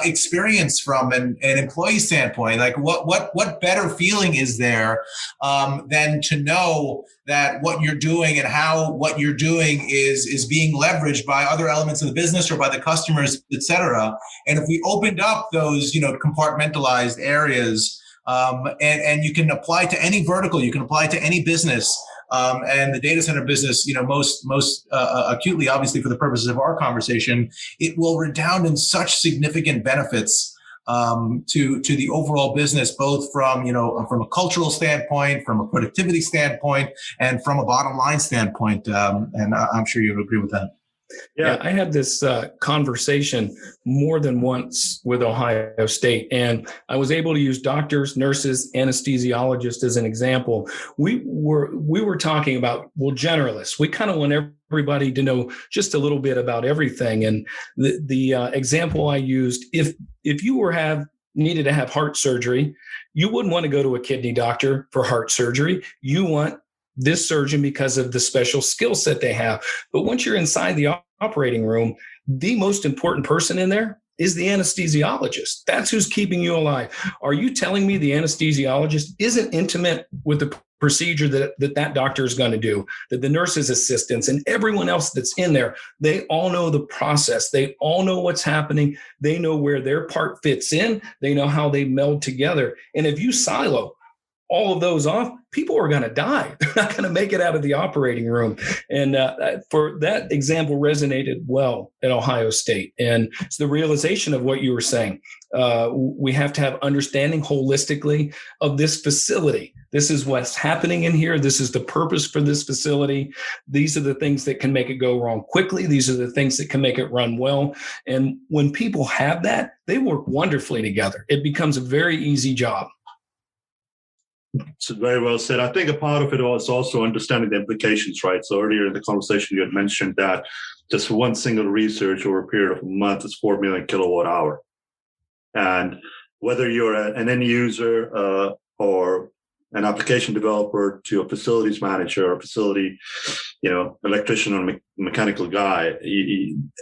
experience from an employee standpoint. Like what better feeling is there than to know that what you're doing and how what you're doing is being leveraged by other elements of the business or by the customers, et cetera. And if we opened up those, compartmentalized areas, and you can apply to any vertical, you can apply to any business. And the data center business, most acutely, obviously, for the purposes of our conversation, it will redound in such significant benefits to the overall business, both from a cultural standpoint, from a productivity standpoint, and from a bottom line standpoint. And I'm sure you would agree with that. Yeah, I had this conversation more than once with Ohio State, and I was able to use doctors, nurses, anesthesiologists as an example. We were talking about, generalists. We kind of want everybody to know just a little bit about everything. And the example I used, if you needed to have heart surgery, you wouldn't want to go to a kidney doctor for heart surgery. You want this surgeon because of the special skill set they have. But once you're inside the operating room, the most important person in there is the anesthesiologist. That's who's keeping you alive. Are you telling me the anesthesiologist isn't intimate with the procedure that doctor is going to do, that the nurse's assistants and everyone else that's in there, they all know the process. They all know what's happening. They know where their part fits in. They know how they meld together. And if you silo all of those off, people are going to die. They're not going to make it out of the operating room. And for that example resonated well at Ohio State. And it's the realization of what you were saying. We have to have understanding holistically of this facility. This is what's happening in here. This is the purpose for this facility. These are the things that can make it go wrong quickly. These are the things that can make it run well. And when people have that, they work wonderfully together. It becomes a very easy job. It's very well said. I think a part of it is also understanding the implications, right? So earlier in the conversation, you had mentioned that just one single research over a period of a month is 4 million kilowatt hour. And whether you're an end user or an application developer to a facilities manager or a facility, electrician or mechanical guy,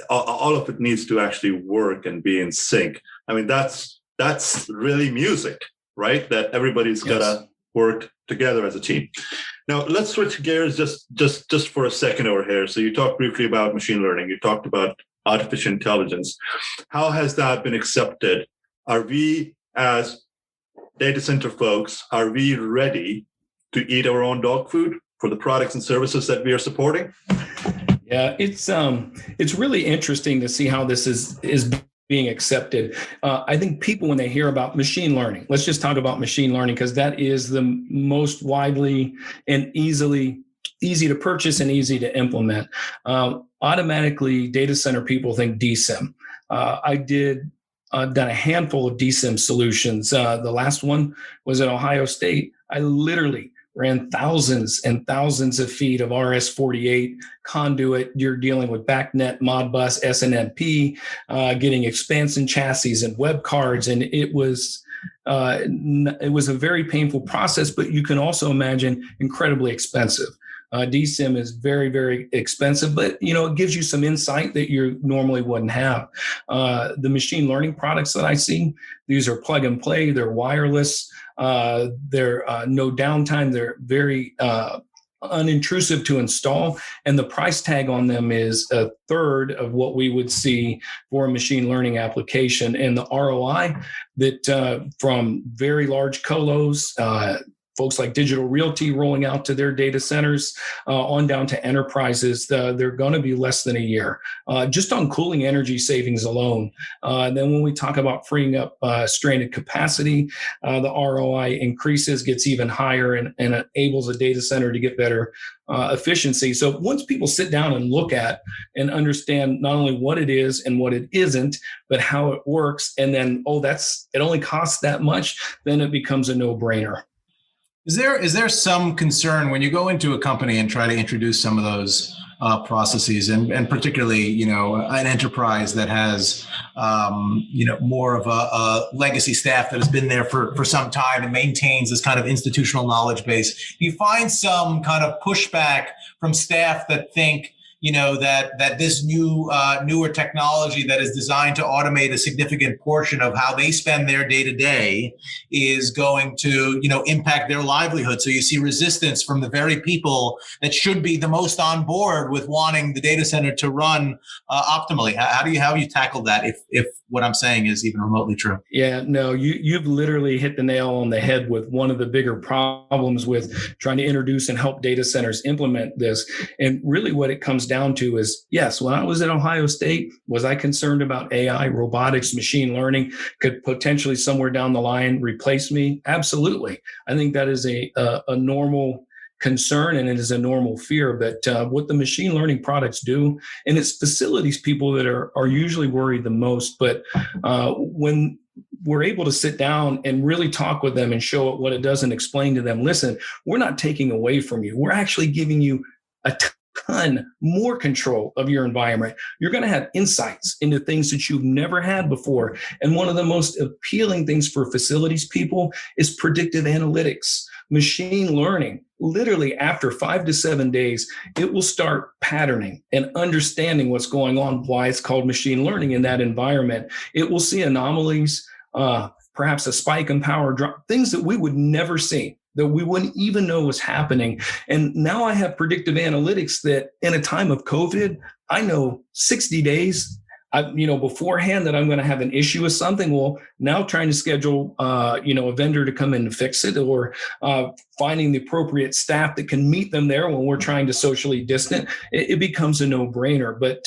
all of it needs to actually work and be in sync. I mean, that's really music, right? That everybody's got to work together as a team. Now, let's switch gears just for a second over here. So you talked briefly about machine learning. You talked about artificial intelligence. How has that been accepted? Are we, as data center folks, are we ready to eat our own dog food for the products and services that we are supporting? Yeah, it's really interesting to see how this is being accepted. I think people, when they hear about machine learning, let's just talk about machine learning, because that is the most widely and easy to purchase and easy to implement. Automatically, data center people think DSIM. I've done a handful of DSIM solutions. The last one was at Ohio State. I literally ran thousands and thousands of feet of RS-48 conduit. You're dealing with BACnet, Modbus, SNMP, getting expansion chassis and web cards. And it was a very painful process, but you can also imagine incredibly expensive. DSIM is very, very expensive, but it gives you some insight that you normally wouldn't have. The machine learning products that I see, these are plug and play. They're wireless. They're no downtime. They're very unintrusive to install, and the price tag on them is a third of what we would see for a machine learning application. And the ROI that from very large colos, folks like Digital Realty rolling out to their data centers, on down to enterprises, they're going to be less than a year, just on cooling energy savings alone. And then when we talk about freeing up stranded capacity, the ROI increases, gets even higher, and enables a data center to get better efficiency. So once people sit down and look at and understand not only what it is and what it isn't, but how it works, and then, it only costs that much, then it becomes a no-brainer. Is there some concern when you go into a company and try to introduce some of those processes, and particularly an enterprise that has more of a legacy staff that has been there for some time and maintains this kind of institutional knowledge base? Do you find some kind of pushback from staff that think that this newer technology that is designed to automate a significant portion of how they spend their day to day is going to, impact their livelihood? So you see resistance from the very people that should be the most on board with wanting the data center to run optimally. How have you tackled that, if what I'm saying is even remotely true? Yeah, no, you've literally hit the nail on the head with one of the bigger problems with trying to introduce and help data centers implement this. And really what it comes down to is, yes, when I was at Ohio State, was I concerned about AI, robotics, machine learning could potentially somewhere down the line replace me? Absolutely. I think that is a normal concern, and it is a normal fear. But what the machine learning products do, and it's facilities people that are usually worried the most, but when we're able to sit down and really talk with them and show it what it does and explain to them, listen, we're not taking away from you. We're actually giving you a ton more control of your environment. You're going to have insights into things that you've never had before. And one of the most appealing things for facilities people is predictive analytics. Machine learning, literally after 5 to 7 days, it will start patterning and understanding what's going on, why it's called machine learning in that environment. It will see anomalies, perhaps a spike in power drop, things that we would never see, that we wouldn't even know was happening. And now I have predictive analytics that in a time of COVID, I know 60 days beforehand that I'm going to have an issue with something. Well, now trying to schedule, a vendor to come in and fix it, or finding the appropriate staff that can meet them there when we're trying to socially distant, it becomes a no-brainer. But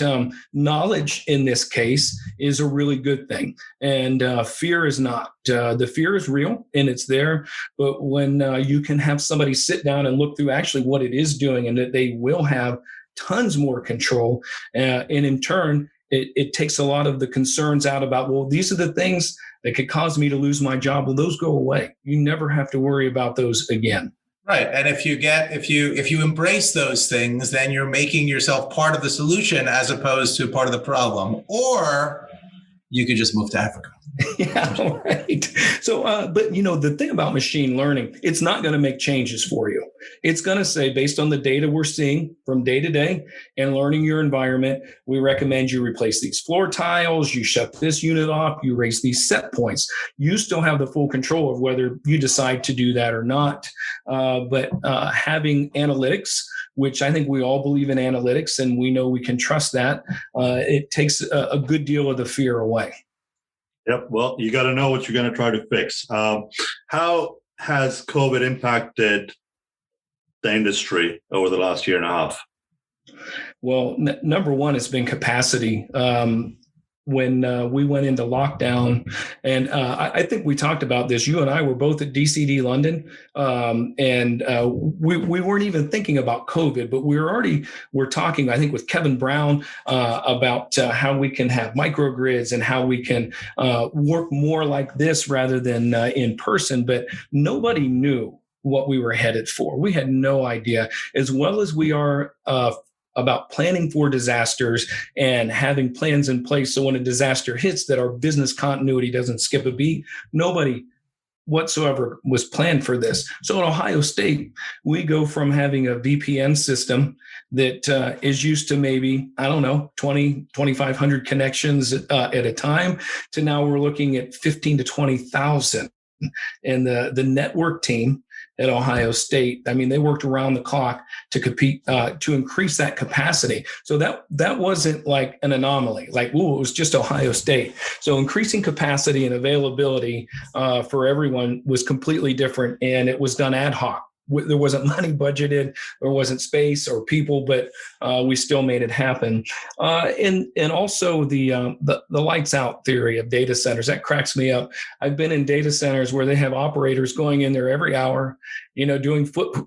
knowledge in this case is a really good thing. And fear is not. The fear is real and it's there. But when you can have somebody sit down and look through actually what it is doing, and that they will have tons more control, and in turn, it takes a lot of the concerns out about, well, these are the things that could cause me to lose my job. Well, those go away. You never have to worry about those again. Right. And if you embrace those things, then you're making yourself part of the solution as opposed to part of the problem. Or you could just move to Africa. Yeah, right. So, but the thing about machine learning, it's not going to make changes for you. It's going to say, based on the data we're seeing from day to day and learning your environment, we recommend you replace these floor tiles, you shut this unit off, you raise these set points. You still have the full control of whether you decide to do that or not. But having analytics, which I think we all believe in analytics and we know we can trust that, it takes a good deal of the fear away. Yep. Well, you got to know what you're going to try to fix. How has COVID impacted the industry over the last year and a half? Well, number one, it's been capacity. When we went into lockdown, and I think we talked about this. You and I were both at DCD London, and we weren't even thinking about COVID, but we're talking, I think, with Kevin Brown about how we can have microgrids and how we can work more like this rather than in person. But nobody knew what we were headed for. We had no idea, as well as we are about planning for disasters and having plans in place so when a disaster hits that our business continuity doesn't skip a beat. Nobody whatsoever was planned for this. So at Ohio State, we go from having a VPN system that is used to maybe, 2,500 connections at a time, to now we're looking at 15 to 20,000. And the network team at Ohio State, they worked around the clock to compete, to increase that capacity. So that wasn't like an anomaly, it was just Ohio State. So increasing capacity and availability for everyone was completely different, and it was done ad hoc. There wasn't money budgeted, there wasn't space or people, but we still made it happen. And also the lights out theory of data centers, that cracks me up. I've been in data centers where they have operators going in there every hour, doing foot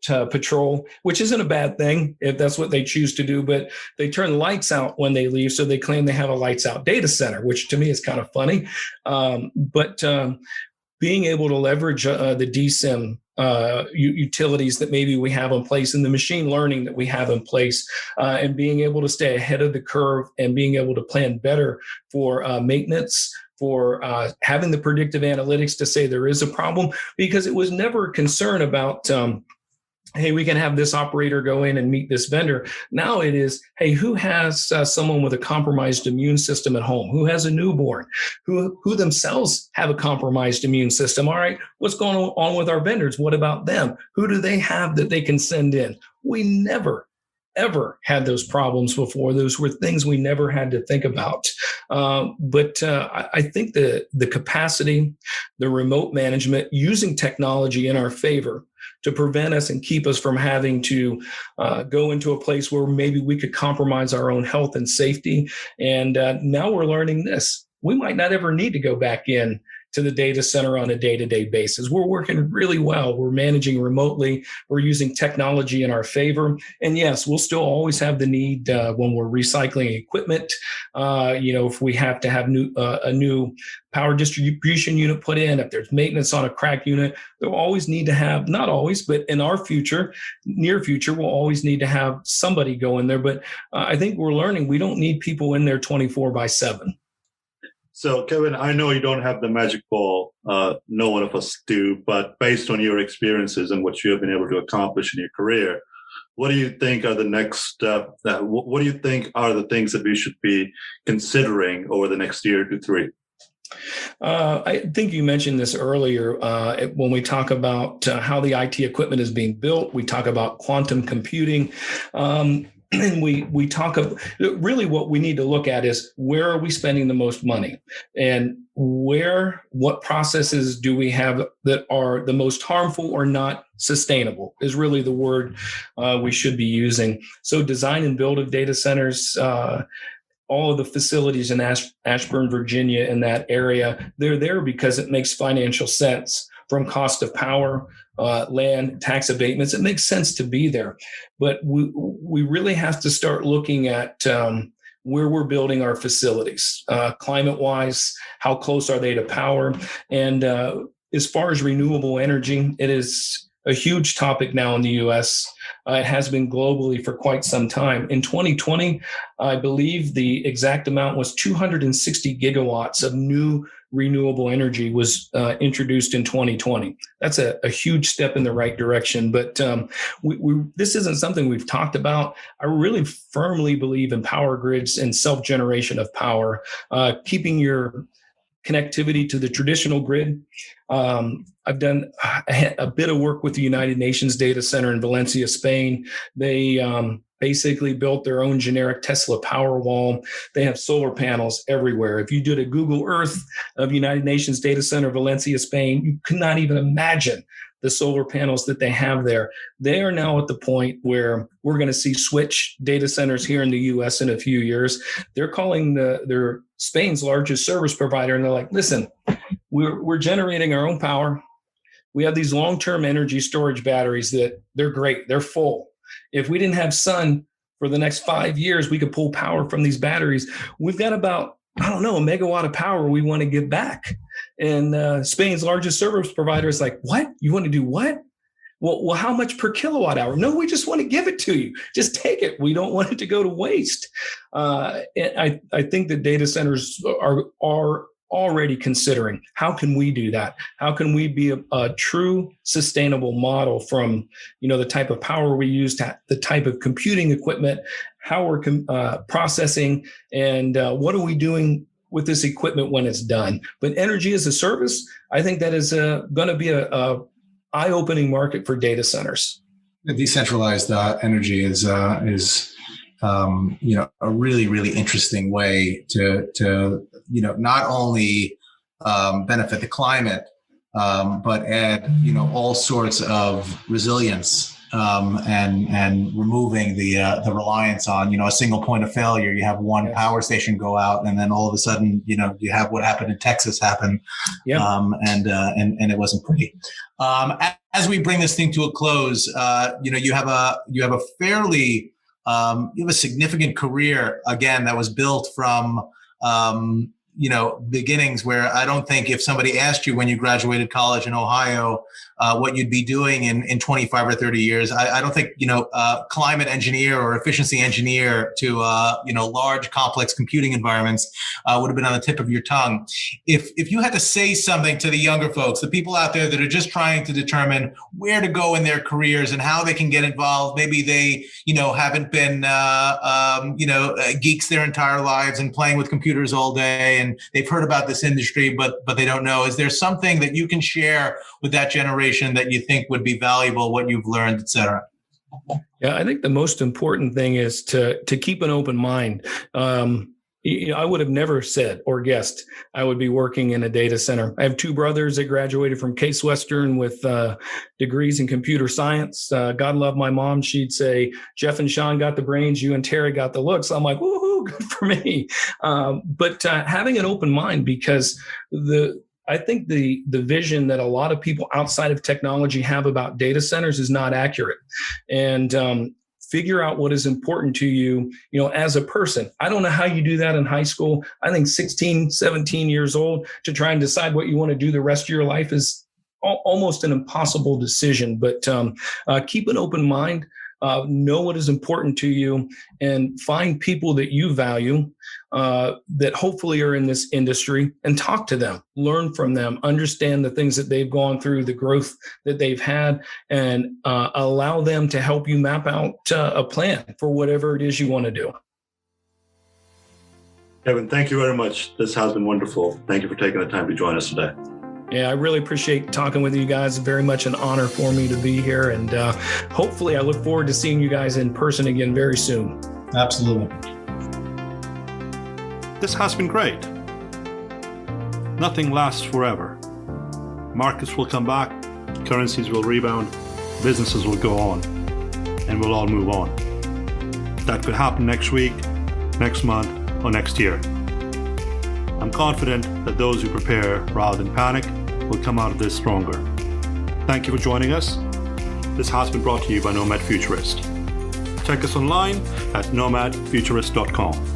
patrol, which isn't a bad thing if that's what they choose to do, but they turn lights out when they leave. So they claim they have a lights out data center, which to me is kind of funny. But being able to leverage the DSIM utilities that maybe we have in place and the machine learning that we have in place, and being able to stay ahead of the curve and being able to plan better for maintenance, for having the predictive analytics to say there is a problem, because it was never a concern about hey, we can have this operator go in and meet this vendor. Now it is, hey, who has someone with a compromised immune system at home? Who has a newborn? Who themselves have a compromised immune system? All right, what's going on with our vendors? What about them? Who do they have that they can send in? We never, ever had those problems before. Those were things we never had to think about. But I think the capacity, the remote management, using technology in our favor to prevent us and keep us from having to go into a place where maybe we could compromise our own health and safety. And now we're learning this. We might not ever need to go back in to the data center on a day-to-day basis. We're working really well. We're managing remotely. We're using technology in our favor. And yes, we'll still always have the need when we're recycling equipment. If we have to have a new power distribution unit put in, if there's maintenance on a cracked unit, they'll always need to have, not always, but in our near future, we'll always need to have somebody go in there. But I think we're learning we don't need people in there 24/7. So, Kevin, I know you don't have the magic ball. No one of us do. But based on your experiences and what you have been able to accomplish in your career, what do you think are the next step? What do you think are the things that we should be considering over the next year to three? I think you mentioned this earlier when we talk about how the IT equipment is being built. We talk about quantum computing. and we talk about really what we need to look at is where are we spending the most money, and what processes do we have that are the most harmful or not sustainable is really the word we should be using. So design and build of data centers, all of the facilities in Ashburn, Virginia, in that area, they're there because it makes financial sense from cost of power, land, tax abatements. It makes sense to be there. But we really have to start looking at where we're building our facilities, climate-wise, how close are they to power? And as far as renewable energy, it is a huge topic now in the U.S. It has been globally for quite some time. In 2020, I believe the exact amount was 260 gigawatts of new renewable energy was introduced in 2020. That's a huge step in the right direction. But this isn't something we've talked about. I really firmly believe in power grids and self-generation of power, keeping your connectivity to the traditional grid. I've done a bit of work with the United Nations Data Center in Valencia, Spain. They basically built their own generic Tesla Powerwall. They have solar panels everywhere. If you did a Google Earth of United Nations Data Center, Valencia, Spain, you could not even imagine the solar panels that they have there. They are now at the point where we're going to see switch data centers here in the U.S. in a few years. They're calling their Spain's largest service provider, and they're like, listen, we're generating our own power. We have these long-term energy storage batteries that they're great. They're full. If we didn't have sun for the next 5 years, we could pull power from these batteries. We've got about, a megawatt of power we want to give back. And Spain's largest service provider is like, what? You want to do what? Well, how much per kilowatt hour? No, we just want to give it to you. Just take it. We don't want it to go to waste. And I think that data centers are already considering, how can we do that? How can we be a true sustainable model from, the type of power we use, to the type of computing equipment, how we're processing, and what are we doing with this equipment when it's done? But energy as a service, I think that is going to be a eye-opening market for data centers. Decentralized energy is a really, really interesting way to not only benefit the climate, but add all sorts of resilience and removing the reliance on a single point of failure. You have one power station go out, and then all of a sudden you have what happened in Texas happen, and it wasn't pretty. As we bring this thing to a close, you have a fairly you have a significant career, again, that was built from, beginnings where I don't think if somebody asked you when you graduated college in Ohio, what you'd be doing in 25 or 30 years, I don't think, climate engineer or efficiency engineer to, large complex computing environments would have been on the tip of your tongue. If you had to say something to the younger folks, the people out there that are just trying to determine where to go in their careers and how they can get involved, maybe they, haven't been, geeks their entire lives and playing with computers all day, and they've heard about this industry, but they don't know. Is there something that you can share with that generation that you think would be valuable, what you've learned, et cetera? Yeah, I think the most important thing is to keep an open mind. I would have never said or guessed I would be working in a data center. I have two brothers that graduated from Case Western with degrees in computer science. God love my mom. She'd say, Jeff and Sean got the brains, you and Terry got the looks. I'm like, woohoo, good for me. But having an open mind, because I think the vision that a lot of people outside of technology have about data centers is not accurate. And figure out what is important to you, as a person. I don't know how you do that in high school. I think 16, 17 years old to try and decide what you want to do the rest of your life is almost an impossible decision. But keep an open mind, know what is important to you, and find people that you value that hopefully are in this industry, and talk to them, learn from them, understand the things that they've gone through, the growth that they've had, and allow them to help you map out a plan for whatever it is you want to do. Kevin, thank you very much. This has been wonderful. Thank you for taking the time to join us today. Yeah, I really appreciate talking with you guys. Very much an honor for me to be here. And hopefully I look forward to seeing you guys in person again very soon. Absolutely. This has been great. Nothing lasts forever. Markets will come back, currencies will rebound, businesses will go on, and we'll all move on. That could happen next week, next month, or next year. I'm confident that those who prepare rather than panic will come out of this stronger. Thank you for joining us. This has been brought to you by Nomad Futurist. Check us online at nomadfuturist.com.